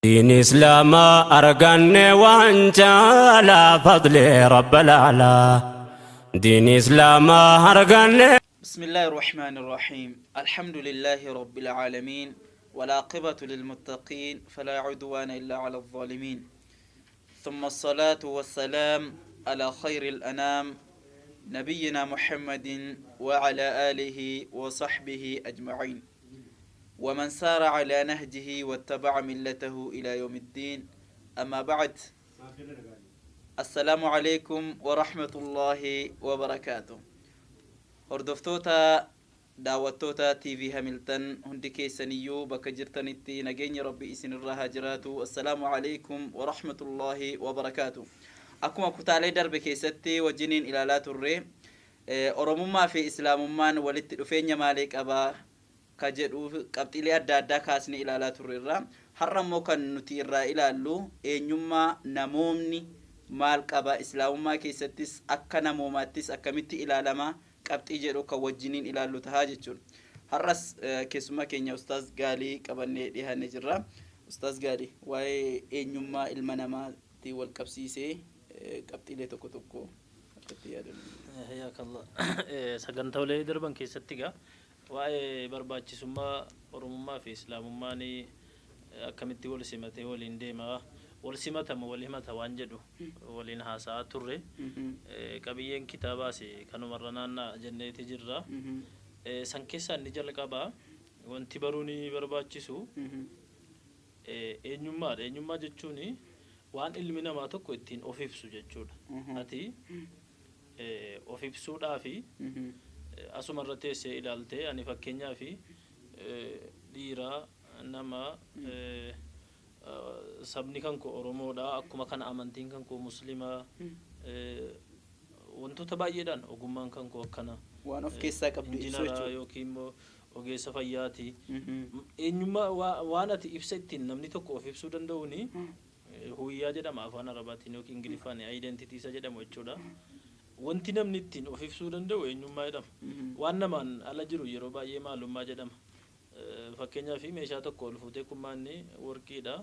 دين إسلام أرغن وانجالا فضل رب العلا دين إسلام أرغن. بسم الله الرحمن الرحيم. الحمد لله رب العالمين والعاقبة للمتقين فلا عدوان إلا على الظالمين، ثم الصلاة والسلام على خير الأنام نبينا محمد وعلى آله وصحبه أجمعين ومن سار على نهجه واتبع ملته إلى يوم الدين. أما بعد، السلام عليكم ورحمة الله وبركاته. هردفتوتا دعوتوتا تي في هاملتون هندي كيسانيو بكجرتنتي نجيني ربي إسن الرهاجراتو. السلام عليكم ورحمة الله وبركاته. أكما كتالي درب كيستي وجنين إلى لا تري أرمما في إسلام من ولت رفين مالك أبا كجدو قبطيلي أدادا كاسني إلى لا تري حرمو كان نتيرا إلى اللو إنيما نمومني مالك أبا إسلام ما كيستيس أكا نموماتيس أكامتي إلى لما قبطي جدو كوجنين إلى اللو تهاجتون. حرس كسما كينيا أستاذ غالي كباني ديها نجرا. أستاذ غالي واي إنيما المنما تي والكبسيسي قبطيلي توكو توكو حياك الله. سجنتوا لي دربان كيستيغا واي برباچي سما اورمما في اسلامماني كمتي ولسمته ولنديما ولسمته ولهمته وانجدو ولينها ساتوري قبيين كتاباسي كانوا مرنانا جنيتي جرا سانكيسا نجل قبا وانتي بروني برباچيسو eenyummaa jechuun waan ilmi namaa tokko ittiin of ibsu jechuudha. Ati of ibsuudhaaf asuma irra teessee ilaaltee ani fakkeenyaaf dhiira nama sabni kan koo Oromoodha, akkuma kana amantiin kan koo Muslimaa, wantoota baay'eedhaan ogummaan kan koo akkana waan of keessaa qabdu ibsu jechuudha yookiin immoo ogeessa fayyaati. Eenyummaa waan ati ibsa ittiin namni tokko of ibsuu danda'uuni huuyyaa jedhama afaan Arabaatiin yookiin Ingiliffaan identity isa jedhamu jechuudha. Wanti namni ittiin of ibsuu danda'u eenyummaa jedhama. Waan namaan ala jiru yeroo baay'ee maalummaa jedhama. Fakkeenyaaf meeshaa tokko ol fuutee kummaanni warqiidha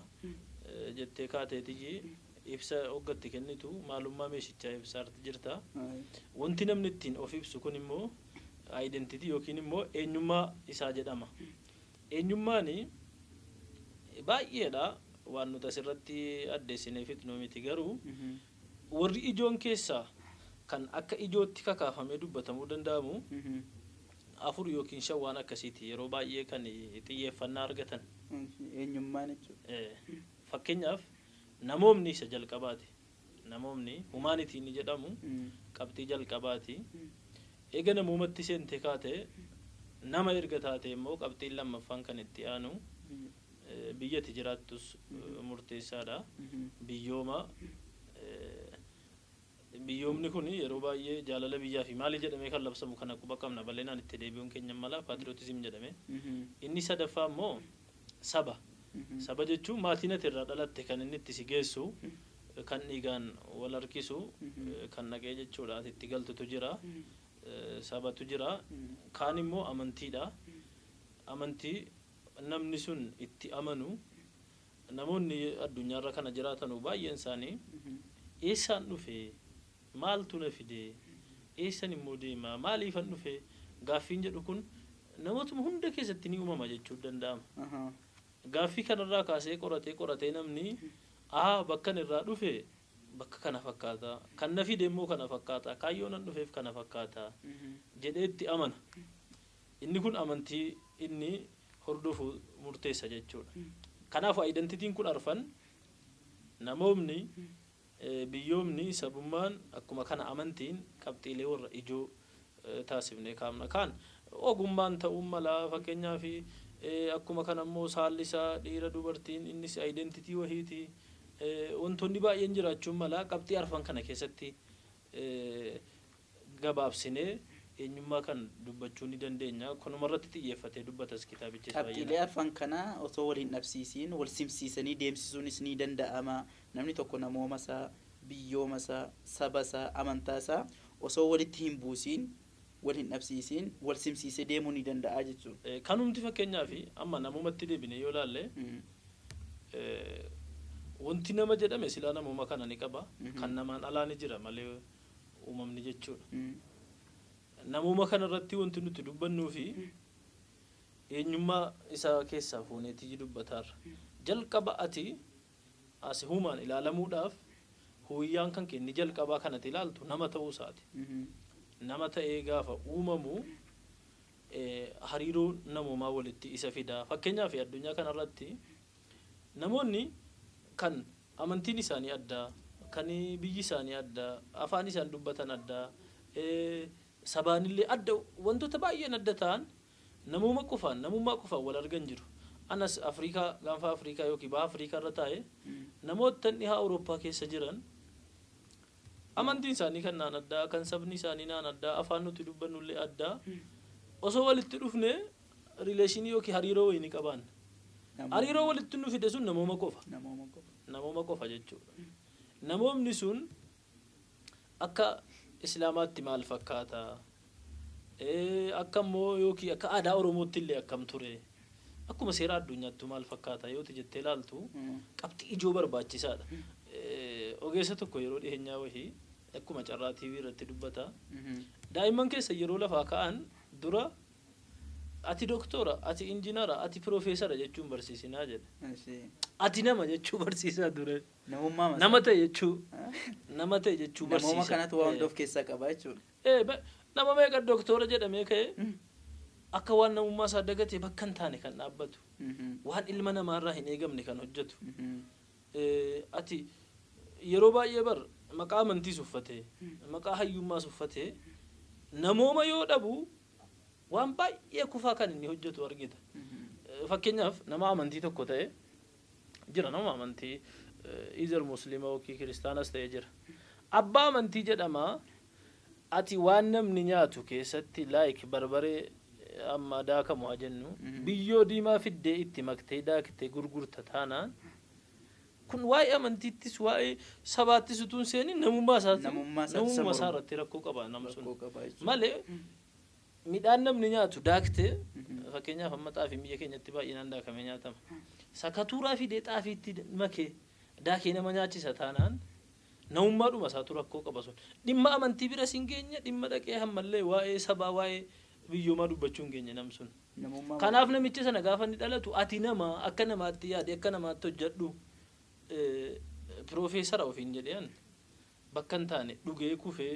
jettee kaateetii ibsa oggatti kennitu maalummaa meeshichaa ibsaarti jirta. Wanti namni ittiin of ibsu kun immoo identity yookiin immoo eenyummaa isaa jedhama. Eenyummaan baay'eedha waan nuti asirratti addeessineef itnoo miti garuu warri ijoon keessaa kan akka ijootti kakaafamee dubbatamuu danda'amu afur yookiin shan waan akkasiiti yeroo baay'ee kan xiyyeeffannaa argatan. Eenyummaan jechuudha. Fakkeenyaaf namoomni isa jalqabaati. Namoomni humanity ni jedhamu qabxii jalqabaati. Eega namoomatti seente kaate nama erga taate immoo qabxiin lammaffaan kan itti aanu biyyatti jiraattus murteessaadha. Biyyoomni kun yeroo baay'ee jaalala biyyaa fi maali jedhamee kan labsamu kana quba qabna bal'inaan itti deebi'uun keenya mala patriotism jedhame. Inni sadaffaa immoo saba. Saba jechuun maatiin ati irraa dhalatte kan inni itti si geessu kan dhiigaan wal harkisu kan naqee jechuudha ati itti galtutu jira. Sabatu jira. Kaan immoo amantiidha. Amantii namni sun itti amanu namoonni addunyaarra kana jiraatanu baay'een isaanii eessaan dhufe maaltu na fide eessan immoo deema maaliifan dhufe gaaffiin jedhu kun namootuma hunda keessatti ni uumama jechuu danda'ama. Gaaffii kanarraa kaasee qoratee namni bakkan irraa dhufe bakka kana fakkaata kan na fide immoo kana fakkaata kaayyoon an dhufeef kana fakkaata jedheetti amana. Inni kun amantii inni hordofu murteessa jechuudha. Kanaaf identitiin kun arfan namoomni biyyoomni sabummaan akkuma kana amantiin qabxiilee warra ijoo taasifne kaamna. Kaan ogummaan ta'uu mala fakkeenyaaf akkuma kana immoo saallisaa dhiira dubartiin innis identitii wahiiti. Wantoonni baay'een jiraachuun mala qabxii arfan kana keessatti gabaabsinee eenyummaa kan dubbachuu ni dandeenya. Kanuma irratti xiyyeeffatee dubbatas kitaabichi baay'ee. Qabxiilee arfan kana osoo waliin dhabsiisiin wal simsiisanii deemsisuunis ni danda'ama. Namni tokko namooma isaa, biyyooma isaa, saba isaa, amantaa isaa osoo walitti hin buusiin wal hin dhabsiisiin wal simsiisee deemuu ni danda'a jechuudha. Kanumti fakkeenyaaf amma namoomatti deebine yoo laalle wanti nama jedhame silaa namuma kana ni qaba kan namaan alaa ni jira malee uumamni jechuudha namuma kana irratti wanti nuti dubbannuu fi eenyummaa isaa keessaa fuuneetii dubbataarra jalqaba ati as humaan ilaalamuudhaaf huyyaan kan kenni jalqabaa kanatti ilaaltu nama ta'uu isaati nama ta'ee gaafa uumamu hariiroo namumaa walitti isa fidaa fakkeenyaaf addunyaa kanarratti namoonni kan amantiin isaanii addaa kan biyyi isaanii addaa afaan isaan dubbatan addaa sabaanillee adda wantoota baay'een adda ta'an namummaa qofaan wal argan jiru anas Afrikaa gaanfa Afrikaa yookiin baha Afrikaa irra taa'e namoota dhihaa Awurooppaa keessa jiran amantiin isaanii kan naan addaa kan sabni isaanii naan addaa afaan nuti dubbannullee addaa osoo walitti dhufne rileeshinii yookiin hariiroo wayii qaban hariiroo walitti nu fide sun namuma qofa jechuudha namoonni sun akka islaamaatti maal fakkaata akka immoo yookiin akka aadaa oromootti illee akkam ture akkuma seera addunyaatti maal fakkaata yoo jettee ilaaltu qabxii ijoo barbaachisaadha ogeessa tokko yeroo dhiheenyaa wahii akkuma carraa TV irratti dubbata daa'imman keessa yeroo lafaa ka'an dura ati doktora ati injiinara ati profeesara jechuun barsiisinaa jedhe ati nama jechuu barsiisaa dure nama ta'e jechuu barsiisa namuma kanatu waan of keessaa qaba jechuudha nama meeqa doktora jedhamee ka'e akka waan namummaa isaa dagatee bakka hin taane kan dhaabbatu waan ilma namaarraa hin eegamne kan hojjetu ati yeroo baay'ee bar maqaa amantiis uffatee maqaa hayyummaas uffatee namooma yoo dhabu waan baay'ee kufaa kan inni hojjetu argita fakkeenyaaf nama amantii tokko ta'e jira nama amantii izer muslima yookiin kiristaanas ta'e jira abbaa amantii jedhama ati waan namni nyaatu keessatti barbaree amma daakamu jennu biyyoo diimaa fiddee itti maktee daaktee gurgurta taanaan kun waa'ee amantiittis waa'ee sabaattis utuun seeni namummaa isaa irratti rakkoo qaba nama sun malee midhaan namni nyaatu daaktee fakkeenyaaf amma xaafii biyya keenyatti baay'inaan daakamee nyaatama sakatuuraa fidee xaafiitti makee daakee nama nyaachisa taanaan namummaadhuma isaatu rakkoo qaba sun dhimma amantii bira sin geenya dhimma dhaqee hammallee waa'ee sabaa waa'ee biyyoomaa dubbachuun geenya nam sun kanaaf namichi sana gaafa inni dhalatu ati nama akka namaatti yaade akka namaatti hojjedhu profeesara ofiin jedheen bakka hin taane dhugee kufee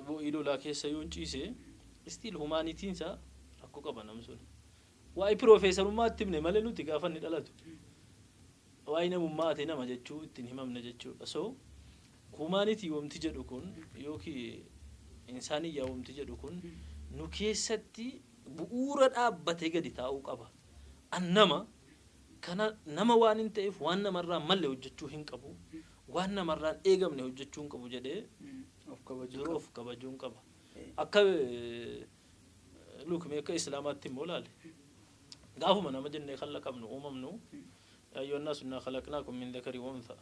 bo'ii lolaa keessa yoon ciise still humanitiinsa rakkoo qaba nam sun waa'ee profeesarummaatti himne malee nuti gaafa inni dhalatu waa'ee namummaa ati nama jechuu ittiin himamne jechuudha so humanity wamti jedhu kun yookiin insaaniyyaa wamti jedhu kun nu keessatti bu'uura dhaabbatee gadi taa'uu qaba annama kana nama waan hin ta'eef waan namarraa malle hojjechuu hin qabu waan namarraan eegamne hojjechuu hin qabu jedhee of kabajuun qaba akka lukme akka islaamaatti immoo laale gaafuma nama jennee kan laqabnu uumamnu ayyuannaa sunnaa khalaqnaakum min dhakarin wa unthaa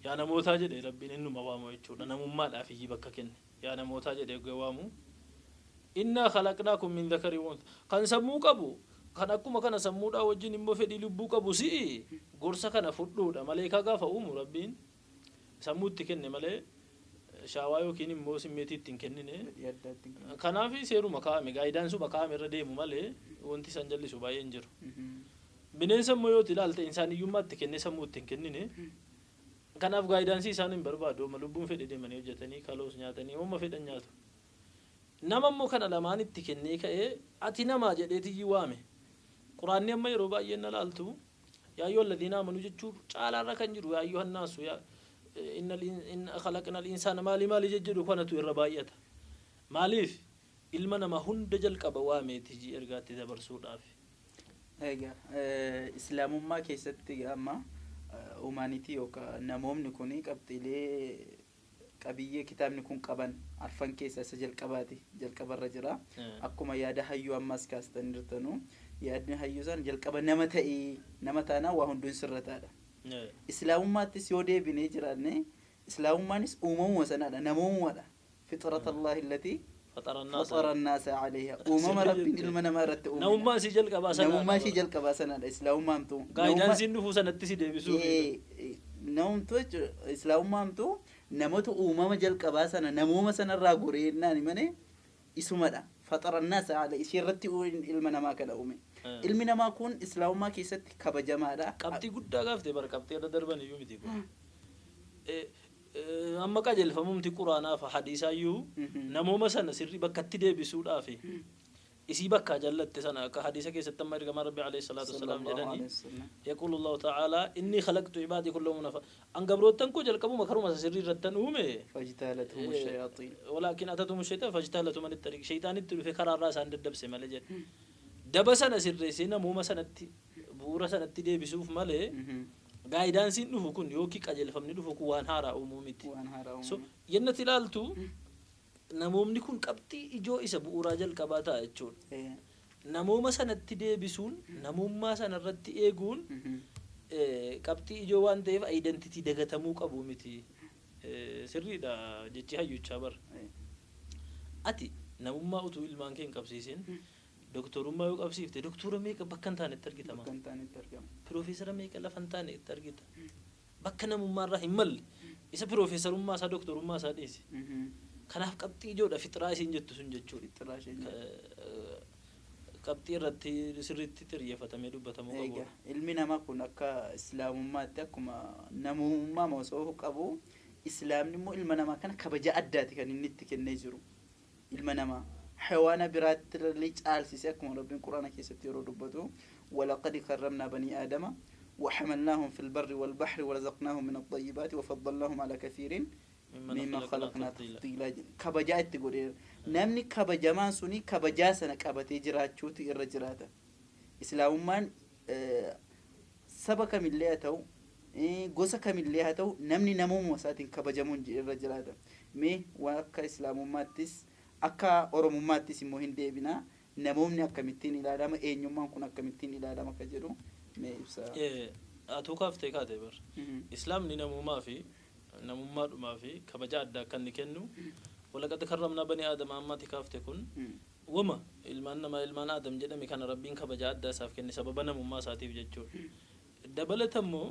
yaa namootaa jedhee rabbiin innuma waamu jechuudha namummaadhaaf iyyii bakka kenne yaa namootaa jedhee waamu innaa khalaqnaakum min dhakarin wa unthaa kan sammuu qabu kan akkuma kana sammuudhaa wajjin immoo fedhii lubbuu qabu si'i gorsa kana fudhuudha malee ka gaafa uumu rabbiin sammuutti kenne malee shaawaa yookiin immoo simmeetiitti hin kennine kanaaf seeruma kaa'ame gaayidaansuma kaa'ame irra deemu malee wanti san jallisu baay'een jiru bineensa immoo yoo ilaalte insaaniyyummaatti kenne sammuutti hin kennine kanaaf gaayidaansii isaan hin barbaadu amma lubbuun fedhe deemanii hojjetanii kaloos nyaatanii amma fedhan nyaatu nama immoo kana lamaanitti kennee ka'ee ati namaa jedheetii waame quraanni amma yeroo baay'ee na laaltu yaa ayyuhal ladhiina aamanu jechuu caalaarra kan jiru yaa ayyuhan naasu yaa إن خلقنا الإنسان مالي جدّو كنتو الرباية ماليف إلما نما هند جلك بوامي تجي إرجعت تبرسود عافي. هيجا إسلام ما كيستي أما humanity يوكا نموم نكوني كابتلي كبيه كتاب نكون كبان عرفان كيسة سجل كباتي جل كبر رجلا أكما ياده هيو أماس كاستنرتنو يادني هيو زان جل كبان نمتانا وهندون سرتانا إسلام ما تسيودي بنيجرانه إسلام ما نس وسنادا نموم ولا فطرة الله التي فطر الناس عليها ربي إلما نمارت نموم ما سجل كباسنا نموم ما سجل كباسنا إسلام ما أنتو قايدان سنو فوسنا تسيدي بسوق namumtu islaamummaamtu namoota uumama jalqabaa sana namooma sanarraa goreennaan malee isumadha faxarannaas ala isheerratti ilma namaa kana uume ilmi namaa kun islaamummaa keessatti kabajamaadha qabxii guddaa gaaftee bara qabxii irra darban iyyuu miti kun amma qajeelfamumti quraanaa fi hadiisaayyuu namooma sana sirri bakkatti deebisuudhaaf isii bakka jallatte sana akka hadiisa keessatti amma ergamaa rabbi alayhi salatu wassalam jedhani yaqulu allah ta'ala inni khalaqtu ibadi kullahum nafa an gabrootan ko jalqabuma karuma sirri irrattan uume fajtalathum ash-shayatin walakin atatum ash-shaytan fajtalathum an at-tariq shaytanitti dhufe karaarraa isaan daddabse malee jedhe daba sana sirreessee namooma sanatti bu'uura sanatti deebisuuf malee gaayidaansiin dhufu kun yookiin qajeelfamni dhufu kun waan haaraa uumuu miti so yennati ilaaltu namoomni kun qabxii ijoo isa bu'uuraa jalqabaa ta'a jechuudha namooma sanatti deebisuun namummaa sanarratti eeguun qabxii ijoo waan ta'eef identitii dagatamuu qabu miti sirriidha jechi hayyuchaa bara ati namummaa utuu ilmaan kee hin qabsiisin doktorummaa yoo qabsiifte doktora meeqa bakka hin taanetti argitama piroofeesara meeqa lafa hin taanetti argita bakka namummaarraa hin malle isa piroofeesarummaa isaa doktorummaa isaa dhiisi kanaaf qabxii ijoodha fixraa isiin jettu sun jechuudha qabxii irratti sirriitti xiyyeeffatamee dubbatamuu qabu ilmi namaa kun akka islaamummaatti akkuma namummaa osoo qabu islaamni immoo ilma namaa kana kabaja addaati kan inni itti kennee jiru ilma namaa حيوان برات اللي جالس يسكم ربنا القرآن كيست يردبته ولقد كرمنا بني آدم وحملناهم في البر والبحر ورزقناهم من الطيبات وفضلناهم على كثير مما خلقنا تفضيلا كبجات تقول نمني كبجمان سني كبجاسنا كبتي جراتشوتي الرجراته إسلام من سبك من ليته قوسك من ليته نمني نموم وساتين كبجمون الرجراته مي وأك إسلام ماتس akka oromummaattis immoo hin deebina namoonni akkamittiin ilaalama eenyummaan kun akkamittiin ilaalama ka jedhu mee ibsa atuu kaaftee kaatee bar islaamni namummaadhumaa fi kabaja addaa akka inni kennu walaqad karramnaa banii aadama ammaati kaafte kun wama ilmaan aadam jedhame kana rabbiin kabaja addaa isaaf kenne sababa namummaa isaatiif jechuudha dabalatammoo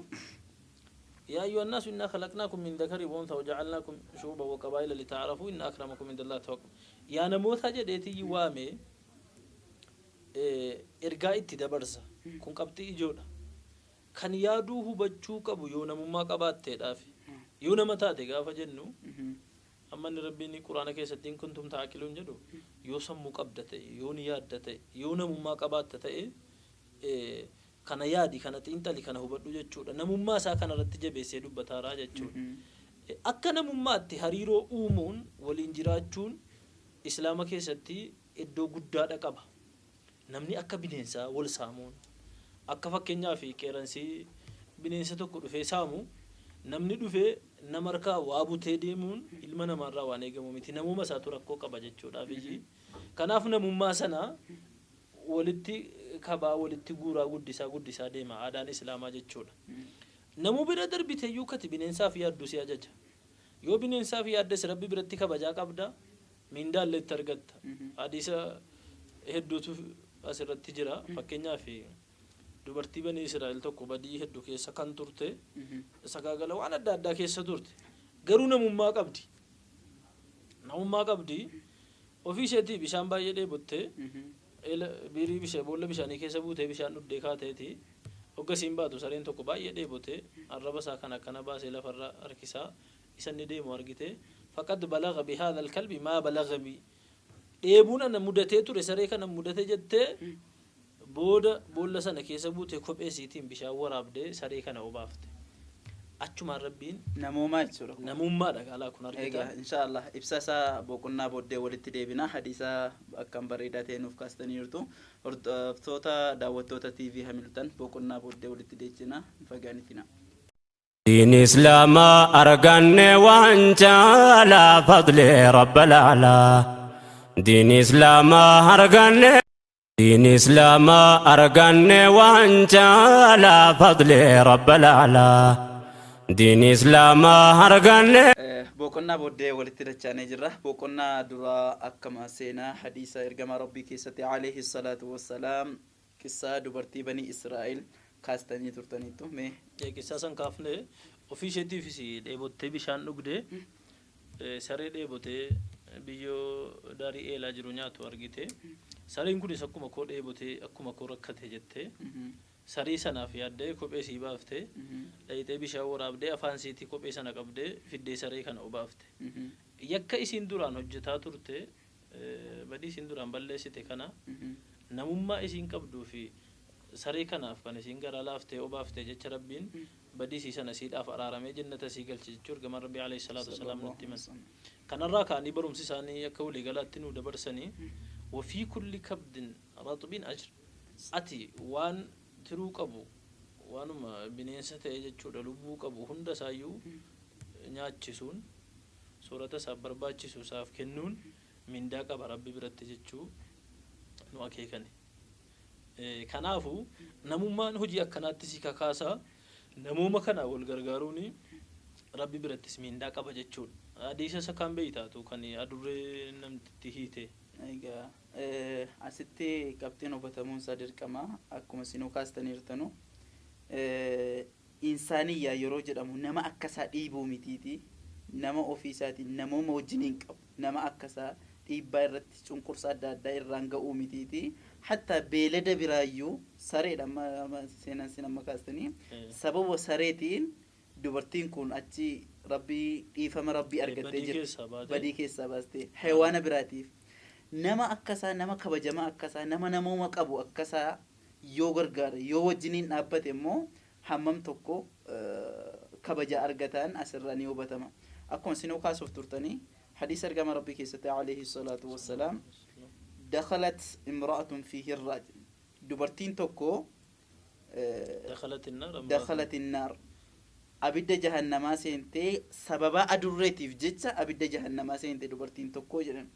يا أيها الناس إنا خلقناكم من ذكر وأنثى وجعلناكم شعوبا وقبائل لتعارفوا إن أكرمكم عند الله أتقاكم يا نموت هجدتي يوامي إرجاء تدبرزا كن قبتي إجونا كان يادوه بجوك أبو يونا مما قبات تدافي يونا متى تجافا جنو أما نربيني قرآن كيستين كنتم تأكلون جدو يوسم مقبدتي يوني يادتي يونا مما قبات تتأي kana yaadi kana xiinxali kana hubadhu jechuudha namummaa isaa kana irratti jabeessee dubbataara jechuudha akka namummaatti hariiroo uumuun waliin jiraachuun islaama keessatti iddoo guddaadha qaba namni akka bineensaa wal saamuun akka fakkeenyaaf qeeransii bineensa tokko dhufee saamu namni dhufee nama harkaa waa butee deemuun ilma namaarraa waan eegamu miti namuma isaatu rakkoo qaba jechuudhaaf kanaaf namummaa sana walitti kabaa walitti guuraa guddisaa deema aadaan islaamaa jechuudha namu bira darbite iyyuu kati bineensaaf yaaddu si ajaja yoo bineensaaf yaaddes rabbi biratti kabajaa qabda mindaallee itti argatta hadiisa hedduutu asirratti jira fakkeenyaaf dubartii banii Israa'el tokko badii hedduu keessa kan turte sagaagala waan adda addaa keessa turte garuu namummaa qabdi ofii isheetii bishaan baay'ee dheebotte biirii bishaan boolla bishaanii keessa buutee bishaan dhuddee kaateeti hoggasiin baatu sareen tokko baay'ee dheebote arraba isaa kan akkana baasee lafarra harkisaa isanni deemu argite faqad balagha bi hadha alkalbi ma balagha bi dheebuun ana mudatee ture saree kana mudate jettee booda boolla sana keessa buutee kophee siitiin bishaan waraabdee saree kana obaafte achumaan rabbiin namummaa jechuudha namummaa dhagaalaa kun argita inshallah ibsasa boqonnaa booddee walitti deebina hadiisa akkam bareedaa ta'e nuuf kaastanii jirtu hordoftoota daawwattoota TV Hamilton boqonnaa booddee walitti deebina fagaanitina دين إسلام أرغن وانجالا فضل رب العلا دين إسلام أرغن وانجالا فضل رب العلا دين إسلام أرغن بوكنا بودي ولتي دچانه جرا بوكنا درا اكما سينا حديث ارغما ربي كيستي عليه الصلاه والسلام قصه دبرتي بني اسرائيل كاستني ترتني تو مي قصه سن كافنه ofii isheetiifis dheebottee bishaan dhugdee saree dheebotee biyyoo daarii eelaa jiru nyaatu argite sareen kunis akkuma koo dheebotee akkuma koo rakkate jettee sarii sanaaf yaaddee kophee sii baaftee dhayitee bishaan waraabdee afaan siitii kophee sana qabdee fiddee saree kana obaafte yakka isiin duraan hojjetaa turte badii isiin duraan balleessite kana namummaa isiin qabduu fi saree kanaaf kan isiin gara laaftee obaaftee jecha rabbiin badii isii sana siidhaaf araaramee jannata sii galche jechuu ergamaan rabbii alayhi salaatu wasalaam nutti himan kanarraa ka'anii barumsi isaanii akka walii galaatti nu dabarsanii wafii kulli kabdin raxbiin ajr ati waan tiruu qabu waanuma bineensa ta'e jechuudha lubbuu qabu hunda isaayyuu nyaachisuun soorata isaaf barbaachisu isaaf kennuun mindaa qaba rabbi biratti jechuu nu akeekani kanaafu namummaan hojii akkanaatti si kakaasaa namuma kana wal gargaaruuni rabbi birattis mindaa qaba jechuudha hadiisa isa kan beeytaatu kan adurree namtitti hiite egaa asitti qabxiin hubatamuun isaa dirqama akkuma isinuu kaastaniirtanu insaaniyyaa yeroo jedhamu nama akkasaa dhiibuu mitiiti nama ofii isaatiin namuma wajjiniin qabu nama akkasaa dhiibbaa irratti cunqursa adda addaa irraan ga'uu mitiiti hatta beelada biraayyuu sareedha seenan sin amma kaastanii sababa sareetiin dubartiin kun achi rabbii dhiifama rabbii argattee jirti badii keessaa baastee hayawaana biraatiif nama akkasaa nama kabajamaa akkasaa nama namuma qabu akkasaa yoo gargaara yoo wajjiniin dhaabbate immoo hammam tokko kabaja argataan asirraa ni hubatama akkuma isin kaasuuf turtanii حديث أرقام ربي كيسة عليه الصلاة والسلام دخلت امرأة فيه الراجل دبرتين توكو دخلت النار أبدا جهنم سينتي سببا أدريتي في جتة أبدا جهنم سينتي دبرتين توكو جرن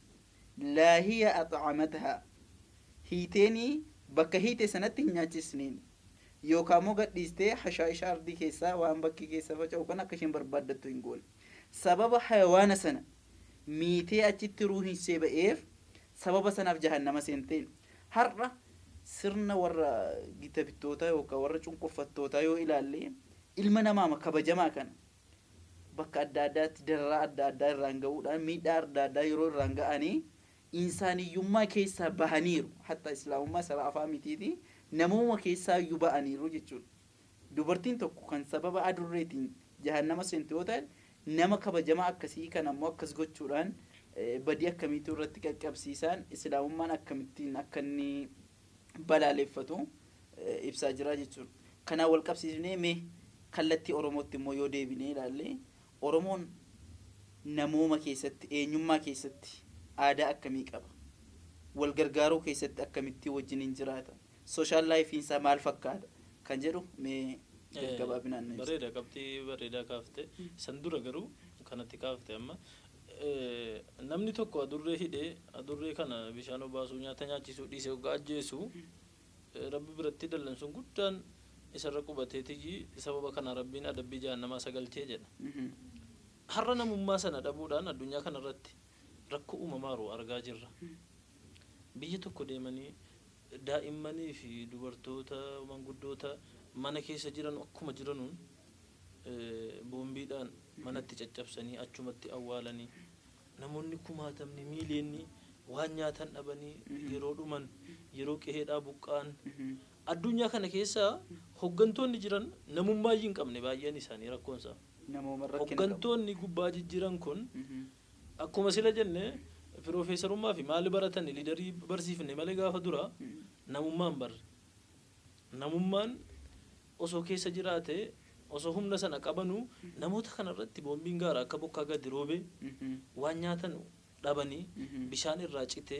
لا هي أطعمتها هيتيني بكا هيتي سنتي نياتي سنين يوكامو قد ديستي حشائش أرضي كيسا وان بكي كيسا فجأوكنا كشين بربادتو ينقول سبب حيوان سنة ميتي أجت روحي سيبئيف سبب سنف جهنم سنتين هرّا سرنا ورّا جتاب التوتا يوكا ورّا شنقف التوتا يو إلى اللي إلمنا ماما كبجما كان بك أدادات درا أدادا رانجاود ميدا أدادا يرو رانجا أني إنساني يوما كيسا بهنيرو حتى إسلام ما سبع فاميتي نمو كيسا يبا أنيرو جتشون دوبرتين توكو كان سبب أدريتين جهنم سنتوتا nama kabajamaa akkasii kan ammoo akkas gochuudhaan badii akkamiitu irratti qaqqabsiisan islaamummaan akkamittiin akka inni balaaleffatu ibsaa jira jechuudha. Kanaan wal qabsiisnee mee kallattii Oromootti immoo yoo deebinee ilaalle Oromoon namooma keessatti eenyummaa keessatti aadaa akkamii qaba wal gargaaruu keessatti akkamitti wajjiniin jiraata sooshaal laayifiin isaa maal fakkaata kan jedhu mee bareeda qabxii bareedaa kaafte san dura garuu kanatti kaafte amma namni tokko adurree hidhee adurree kana bishaan obaasuu nyaata nyaachisuu dhiisee hoggaa ajjeesuu rabbi biratti dallansuun guddaan isarra qubateetii sababa kana rabbiin adabbii jahannamaa sagalchee jedha har'a namummaa sana dhabuudhaan addunyaa kanarratti rakkoo uumamaaru argaa jirra biyya tokko deemanii daa'immanii fi dubartoota manguddoota mana keessa jiran akkuma jiranuun boombiidhaan manatti caccabsanii achumatti awwaalanii namoonni kumaatamni miiliyoonni waan nyaatan dhabanii yeroo dhuman yeroo qe'eedhaa buqqaan addunyaa kana keessa hoggantoonni jiran namummaa hin qabne baay'een isaanii rakkoonsa hoggantoonni gubbaa jijjiiran kun akkuma sila jenne piroofeesarummaa fi maali baratan liidarii barsiifne malee gaafa dura namummaan barre namummaan osoo keessa jiraate osoo humna sana qabanu namoota kanarratti boombiin gaara akka bokkaa gadi roobe waan nyaatan dhabanii bishaan irraa cite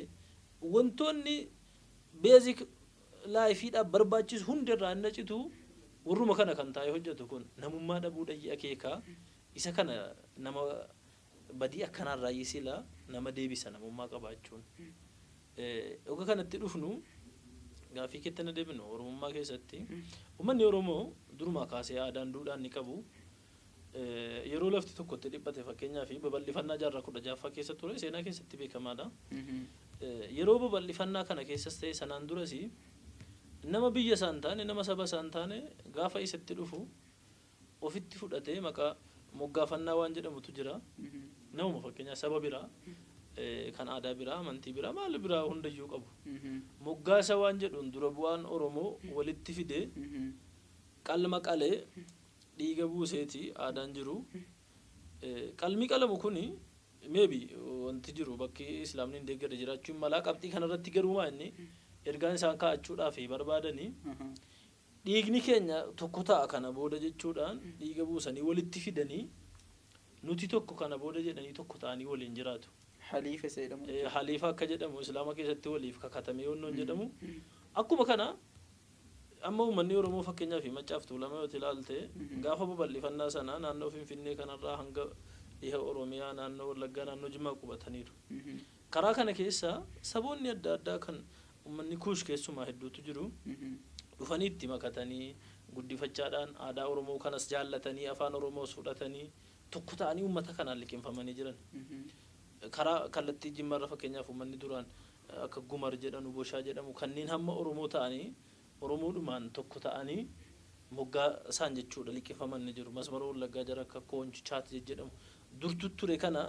wantoonni beezik laayifiidhaaf barbaachisu hundirraa inni citu warruma kana kan taa'ee hojjetu kun namummaa dhabuu dhayyii akeekaa isa kana nama badii akkanarraa yisila nama deebisa namummaa qabaachuun oga kanatti dhufnu gaafii kettana deebinu oromummaa keessatti ummanni oromoo durumaa kaasee aadaan duudhaan ni qabu yeroo lafti tokkotti dhiphate fakkeenyaa fi babal'ifannaa jaarraa 16ffaa keessa ture seenaa keessatti beekamaadha yeroo babal'ifannaa kana keessas ta'e sanaan duras nama biyya isaan taane nama saba isaan taane gaafa isatti dhufu ofitti fudhatee maqaa moggaafannaa waan jedhamutu jira namuma fakkeenyaa saba biraa kan aadaa biraa amantii biraa maal biraa hundayyuu qabu moggaasa waan jedhuun dura bu'aan Oromoo walitti fide qalma qalee dhiiga buuseeti aadaan jiru qalmi qalamu kuni maybe wanti jiru bakki islaamni hin deeggare jiraachuun malaa qabxii kanarratti garuu inni ergaan isaan kaa'achuudhaaf barbaadanii dhiigni keenya tokko ta'a kana booda jechuudhaan dhiiga buusanii walitti fidanii nuti tokko kana booda jedhanii tokko ta'anii waliin jiraatu. Haliifa jedhamu. Haliifa akka jedhamu islaama keessatti waliif kakatame yoonnoon jedhamu akkuma kana amma uummanni Oromoo fakkeenyaa fi Maccaaf Tuulamaa yoo ilaalte gaafa babal'ifannaa sana naannoo Finfinnee kanarraa hanga dhiha Oromiyaa naannoo Wallaggaa naannoo Jimmaa qubataniiru. Karaa kana keessa saboonni adda addaa kan uummanni Kuush keessumaa hedduutu jiru dhufanii itti makatanii guddifachaadhaan aadaa Oromoo kanas jaallatanii afaan Oromoos fudhatanii tokko ta'anii uummata kanaan liqeeffamanii jiran. Karaa kallattii Jimmaarra fakkeenyaaf uummanni duraan akka Gumar jedhamu Boshaa jedhamu kanneen hamma Oromoo ta'anii Oromoodhumaan tokko ta'anii moggaa isaan jechuudha liqeeffaman jiru. Masmara Wallaggaa jara akka Koonchi Chaat jedhamu durtu ture kana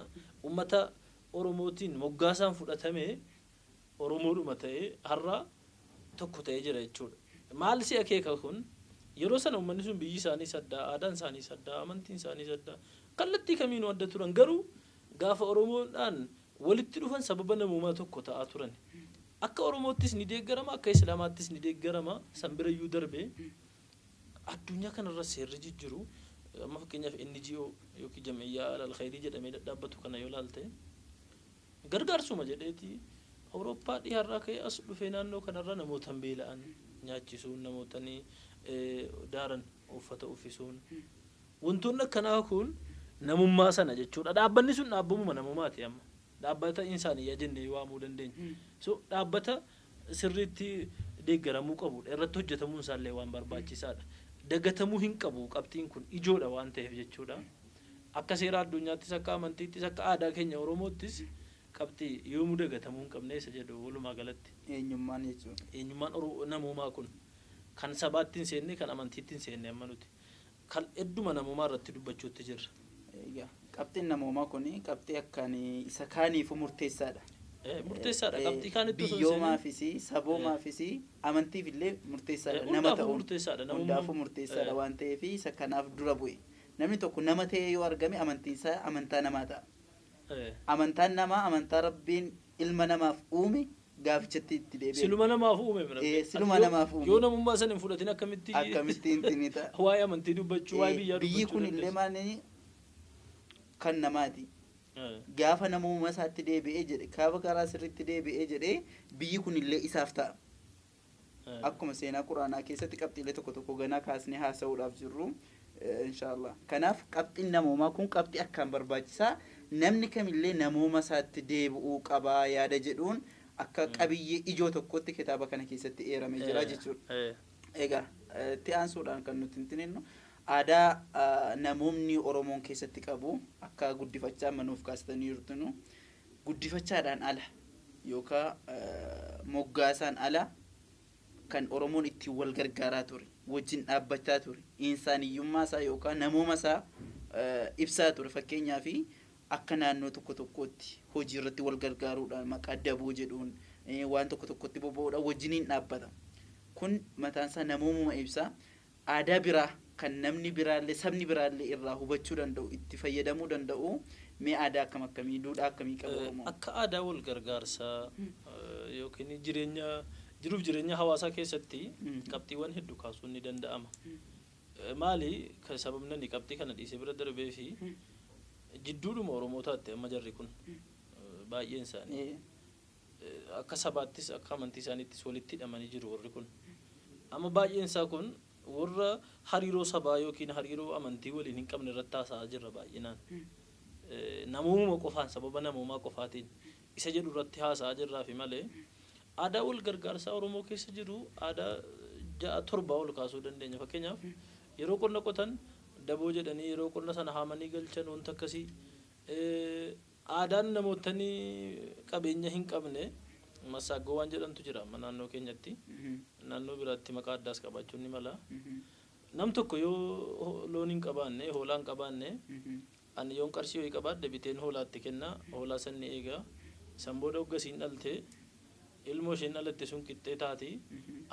uummata Oromootiin moggaa isaan fudhatamee Oromoodhuma ta'ee har'a tokko ta'ee jira jechuudha. Maal si akeeka kun yeroo sana uummanni sun biyyi isaanii saddaa aadaan isaanii saddaa amantiin isaanii saddaa kallattii kamiinuu adda turan garuu gaafa Oromoodhaan walitti dhufan sababa namummaa tokko ta'aa turan. Akka Oromoottis ni deeggarama akka Islaamaattis ni deeggarama san birayyuu darbee addunyaa kanarra seerri jijjiru amma fakkeenyaaf NGO yookiin jam'iyyaa al-khayrii jedhamee dhaabbatu kana yoo ilaalte gargaarsuma jedheeti Awurooppaa dhiyaarraa ka'ee as dhufee naannoo kanarra namoota beela'an nyaachisuun namootanii daaran uffata uffisuun wantoonni akkanaa kun namummaa sana jechuudha dhaabbanni sun dhaabbamuma namummaati amma dhaabbata insaanii jennee waamuu dandeenya so dhaabbata sirriitti deeggaramuu qabudha irratti hojjetamuun isaallee waan barbaachisaadha dagatamuu hin qabu qabxiin kun ijoodha waan ta'eef jechuudha akka seera addunyaattis akka amantiittis akka aadaa keenya Oromoottis qabxii yoomuu dagatamuu hin qabne isa jedhu walumaa galatti eenyummaan jechuudha eenyummaan namummaa kun kan sabaatti hin seenne kan amantiitti hin seenne amma nuti kan hedduma namummaa irratti dubbachuutti jirra. Qabxiin namummaa kun qabxii akkaan isa kaaniifuu murteessaadha. Murteessaadha qabxii kaanitti osoo biyyoomaafis saboomaafis amantiif illee murteessaadha nama ta'uun hundaafuu murteessaadha waan ta'eef isa kanaaf dura bu'e namni tokko nama ta'ee yoo argame amantiin isaa amantaa namaa ta'a. Amantaan namaa amantaa Rabbiin ilma namaaf uume gaafichatti itti deebi'e. Siluma namaaf uume mira. Siluma namaaf uume. Yoo namummaa sana hin fudhatin akkamittiin tinita. Waa'ee amantii dubbachuu waa'ee biyyaa dubbachuu. Biyyi kun illee maali kan namaati. Gaafa namummaa isaatti deebi'ee jedhe gaafa karaa sirriitti deebi'ee jedhee biyyi kun illee isaaf ta'a. Akkuma seenaa Quraanaa keessatti qabxiilee tokko tokko ganaa kaasnee haasa'uudhaaf jirru inshallah. Kanaaf qabxiin namummaa kun qabxii akkaan barbaachisaa namni kamillee namummaa isaatti deebi'uu qabaa yaada jedhuun akka qabiyyee ijoo tokkotti kitaaba kana keessatti eeramee jira jechuudha. Egaa itti aansuudhaan kan nuti tintinnu aadaa namoonni Oromoon keessatti qabu akka guddifachaa manuuf kaastanii jirtunu guddifachaadhaan ala yookaan moggaasaan ala kan Oromoon ittiin wal gargaaraa ture wajjin dhaabbachaa ture insaaniyyummaa isaa yookaan namummaa isaa ibsaa ture fakkeenyaaf akka naannoo tokko tokkotti hojii irratti wal gargaaruudhaan maqaa daboo jedhuun waan tokko tokkotti boba'uudhaan wajjiniin dhaabbata kun mataan isaa namummaa ibsaa aadaa biraa kan namni biraallee sabni biraallee irraa hubachuu danda'u itti fayyadamuu danda'u mee aadaa akkam akkamii duudhaa akkamii qabu Oromoo akka aadaa wal gargaarsaa yookiin jiruuf jireenya hawaasaa keessatti qabxiiwwan hedduu kaasuun ni danda'ama maali kan sababni qabxii kana dhiisee bira darbee fi jidduudhuma Oromootaatti amma jarri kun baay'een isaanii akka sabaattis akka amantii isaaniittis walitti hidhamanii jiru warri kun amma baay'een isaa kun warra hariiroo sabaa yookiin hariiroo amantii waliin hin qabne irratti haasa'aa jirra baay'inaan namummaa qofaan sababa namummaa qofaatiin isa jedhu irratti haasa'aa jirraa fi malee aadaa wal gargaarsaa Oromoo keessa jiru aadaa 6-7 ol kaasuu dandeenya fakkeenyaaf yeroo qonna qotan daboo jedhanii yeroo qonna sana haamanii galchan wanta akkasii aadaan namootanii qabeenya hin qabne masaaggoo waan jedhantu jira naannoo keenyatti naannoo biraatti maqaa addaas qabaachuun ni mala nam tokko yoo loon hin qabaanne hoolaa hin qabaanne ani yoon qarshii ho'i qabaadde biteen hoolaatti kenna hoolaa sanni eegaa san booda hoggasiin dhalte ilmoo isheen dhalatte sun qixxee taati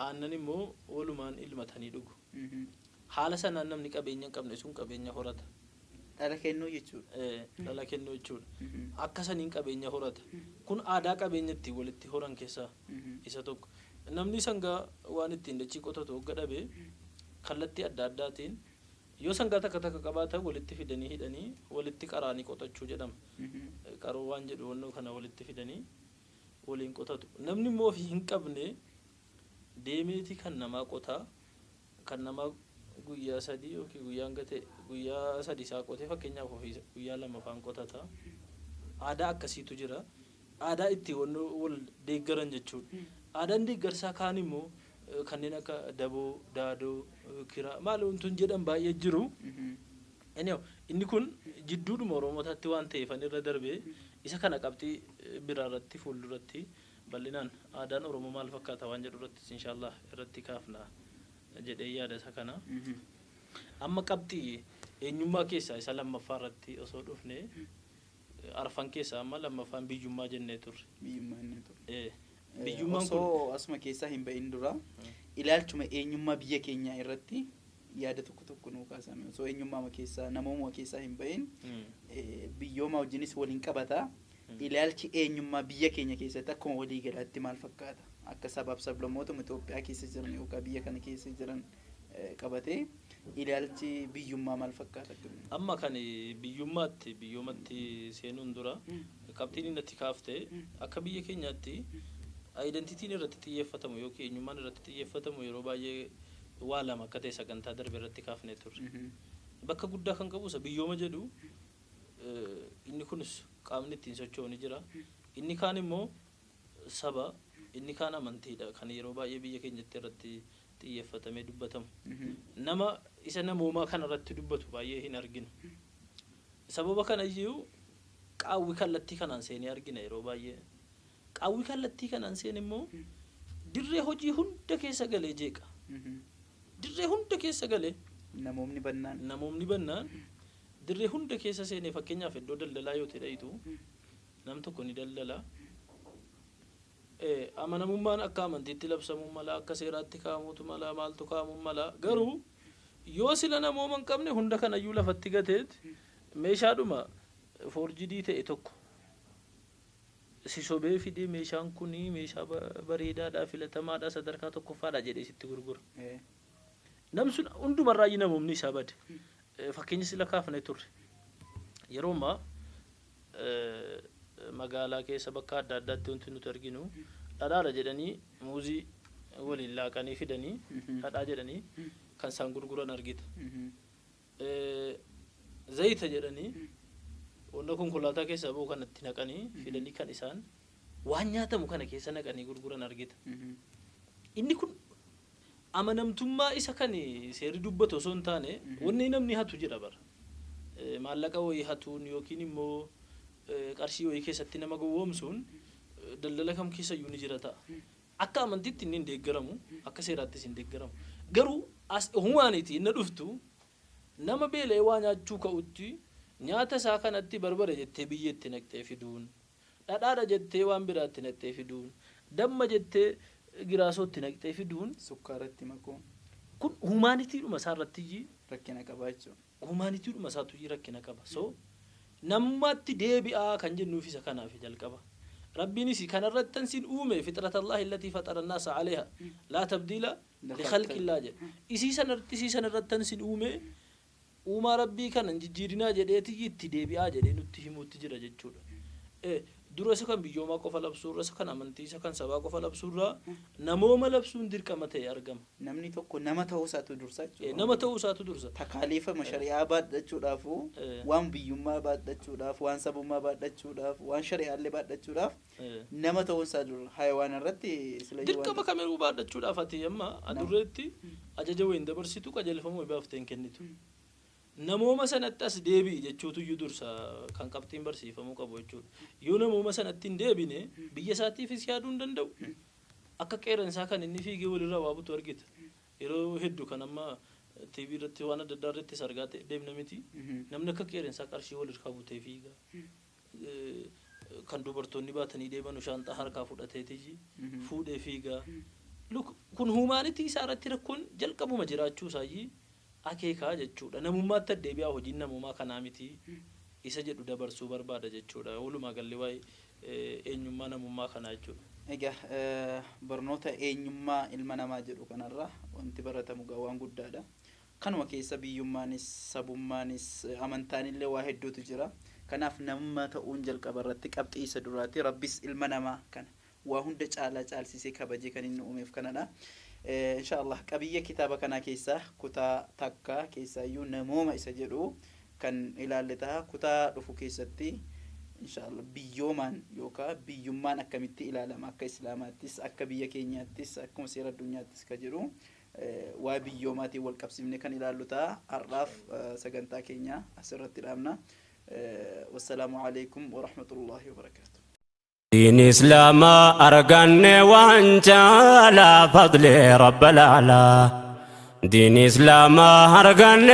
aannan immoo walumaan ilmatanii dhugu haala sanaan namni qabeenya hin qabne sun qabeenya horata dhala kennuu jechuudha dhala kennuu jechuudha akka saniin qabeenya horata kun aadaa qabeenyatti walitti horan keessaa isa tokko namni sangaa waan ittiin dachii qotatu hogga dhabe kallattii adda addaatiin yoo sangaa takka takka qabaatan walitti fidanii hidhanii walitti qaraanii qotachuu jedhama qaroo waan jedhu wannoo kana walitti fidanii waliin qotatu namni immoo ofii hin qabne deemeeti kan namaa qotaa kan namaa guyyaa sadii yookiin guyyaan gate guyyaa sadii isaa qotee fakkeenyaaf ofii guyyaa lama faan qotata aadaa akkasiitu jira aadaa itti wal deeggaran jechuudha aadaan deeggarsaa kaan immoo kanneen akka daboo daadoo kiraa maal wantoon jedhan baay'ee jiru inni kun jidduudhuma oromootaatti waan ta'eef irra darbee isa kana qabxii biraa irratti fuulduratti bal'inaan aadaan oromoo maal fakkaata waan jedhu irratti inshaallah irratti kaafna jedhee yaada isa kana amma qabxii eenyummaa keessaa isa lammaffaa irratti osoo dhufne arfan keessaa amma lammaffaan biyyummaa jennee turre biyyummaan kun asuma keessaa hin ba'in dura ilaalchuma eenyummaa biyya keenyaa irratti yaada tokko nuu kaasame osoo eenyummaa keessaa namooma keessaa hin ba'in biyyooma wajjinis waliin qabata ilaalchi eenyummaa biyya keenya keessatti akkuma walii galaatti maal fakkaata akka sabaaf sablammoota Itoophiyaa keessa jiran yookaan biyya kana keessa jiran qabatee ilaalchi biyyummaa maal fakkaata amma kan biyyoomatti seenuun dura qabxiin inni itti kaaftee akka biyya keenyaatti identitiin irratti xiyyeeffatamu yookiin eenyummaan irratti xiyyeeffatamu yeroo baay'ee waa lama akka ta'e sagantaa darbe irratti kaafnee turre bakka guddaa kan qabu isa biyyooma jedhu inni kunis qaamni ittiin socho'u ni jira inni kaan immoo saba inni kaan amantiidha kan yeroo baay'ee biyya keenyatti irratti xiyyeeffatamee dubbatamu nama isa namoomaa kana irratti dubbatu baay'ee hin arginu sababa kana iyyuu qaawwi kallattii kanaan seenee argina yeroo baay'ee qaawwi kallattii kanaan seen immoo dirree hojii hunda keessa galee jeeqa dirree hunda keessa galee namoomni bannaan dirree hunda keessa seenee fakkeenyaaf iddoo daldalaa yoo ta'eetu nam tokko ni daldala amanamummaan akka amantiitti labsamuu mala akka seeraatti kaa'amuutu mala maaltu kaa'amuu mala garuu yoo sila namooma hin qabne hunda kanayyuu lafatti gateet meeshaadhuma foorjidii ta'e tokko si sobee fidee meeshaan kuni meeshaa bareedaadhaa filatamaadhaa sadarkaa tokkoffaadhaa jedhee sitti gurgura nam sun hundumarraayyuu namoomni isaa bade fakkeenya sila kaafne turre yeroo ammaa magaalaa keessa bakka adda addaatti wanti nuti arginu dhadhaadha jedhanii muuzii waliin laaqanii fidanii dhadhaa jedhanii kan isaan gurguran argita zayita jedhanii wanta konkolaataa keessa ba'u kanatti naqanii fidanii kan isaan waan nyaatamu kana keessa naqanii gurguran argita inni kun amanamtummaa isa kan seerri dubbatu osoo hin taane wanni namni hatu jedha bara maallaqa wayii hatuun yookiin immoo qarshii wayii keessatti nama gowwoomsuun daldala kam keessa iyyuu ni jira ta'a akka amantiitti inni hin deeggaramu akka seeraattis hin deeggaramu garuu as humaanitii inni dhuftu nama beela'ee waa nyaachuu ka'utti nyaata isaa kanatti barbare jettee biyyeetti naqxee fiduun dhadhaadha jettee waan biraatti naqxee fiduun damma jettee giraasootti naqxee fiduun sukkaaratti makuun kun humaanitiidhuma isaarratti rakkina qaba jechuudha humaanitiidhuma isaatu rakkina qaba so namatti deebi'aa kan jennuuf isa kanaaf jalqaba rabbiinis kanarrattan sin uume fitratallahi allati fatara an-nasa 'alayha la tabdila li khalqillah jedha isii sanarrattan sin uume uumaa rabbii kana jijjiirinaa jedheeti itti deebi'aa jedhee nutti himuutti jira jechuudha dura isa kan biyyoomaa qofa labsuurra isa kan amantii isa kan sabaa qofa labsuurra namooma labsuun dirqama ta'e argama namni tokko nama ta'uu isaatu dursa jechuudha nama ta'uu isaatu dursa takaalifa shari'aa baadhachuudhaaf waan biyyummaa baadhachuudhaaf waan sabummaa baadhachuudhaaf waan shari'aallee baadhachuudhaaf nama ta'uu isaa dura hayawaan irratti dirqama kamiruu baadhachuudhaaf ati amma adurreetti ajaja wayin dabarsitu qajeelfamuu baafteen kennitu namooma sanatti as deebi'i jechuutu iyyuu dursa kan qabxiin barsiifamuu qabu jechuudha yoo namooma sanatti hin deebine biyya isaatiifis yaaduu hin danda'u akka qeeransaa kan inni fiigee walirraa waa butu argita yeroo hedduu kan amma TV irratti waan adda addaa irratti sargaate deemna miti namni akka qeerransaa qarshii wal irkaa butee fiiga kan dubartoonni baatanii deeman shaanxaa harkaa fudhateeti fuudhee fiiga kun humanity isaa irratti rakkoon jalqabuma jiraachuu isaayii akeekaa jechuudha namummaatti deebi'aa hojiin namummaa kanaa miti isa jedhu dabarsuu barbaada jechuudha walumaa gallee waa'ee eenyummaa namummaa kanaa jechuudha. Egaa barnoota eenyummaa ilma namaa jedhu kanarra wanti baratamu waan guddaadha. Kanuma keessa biyyummaanis sabummaanis amantaanillee waa hedduutu jira. Kanaaf namummaa ta'uun jalqaba irratti qabxii isa duraati rabbis ilma namaa kana waa hunda caalsisee kabajee kan inni uumeef kanadha. Inshallah qabiyya kitaaba kanaa keessa kutaa takka keessaayyuu namooma isa jedhu kan ilaalle ta'a kutaa dhufu keessatti inshallah biyyoomaan yookaan biyyummaan akkamitti ilaalama akka islaamaattis akka biyya keenyaattis akkuma seera addunyaattis ka jedhu waa biyyoomaatiin wal qabsiifne kan ilaallu ta'a har'aaf sagantaa keenya asirratti dhaabna. Wassalaamu alaikum wa rahmatullahi wa barakatuh. دين إسلام أرغن وانجا لا فضل رب العلا دين إسلام أرغن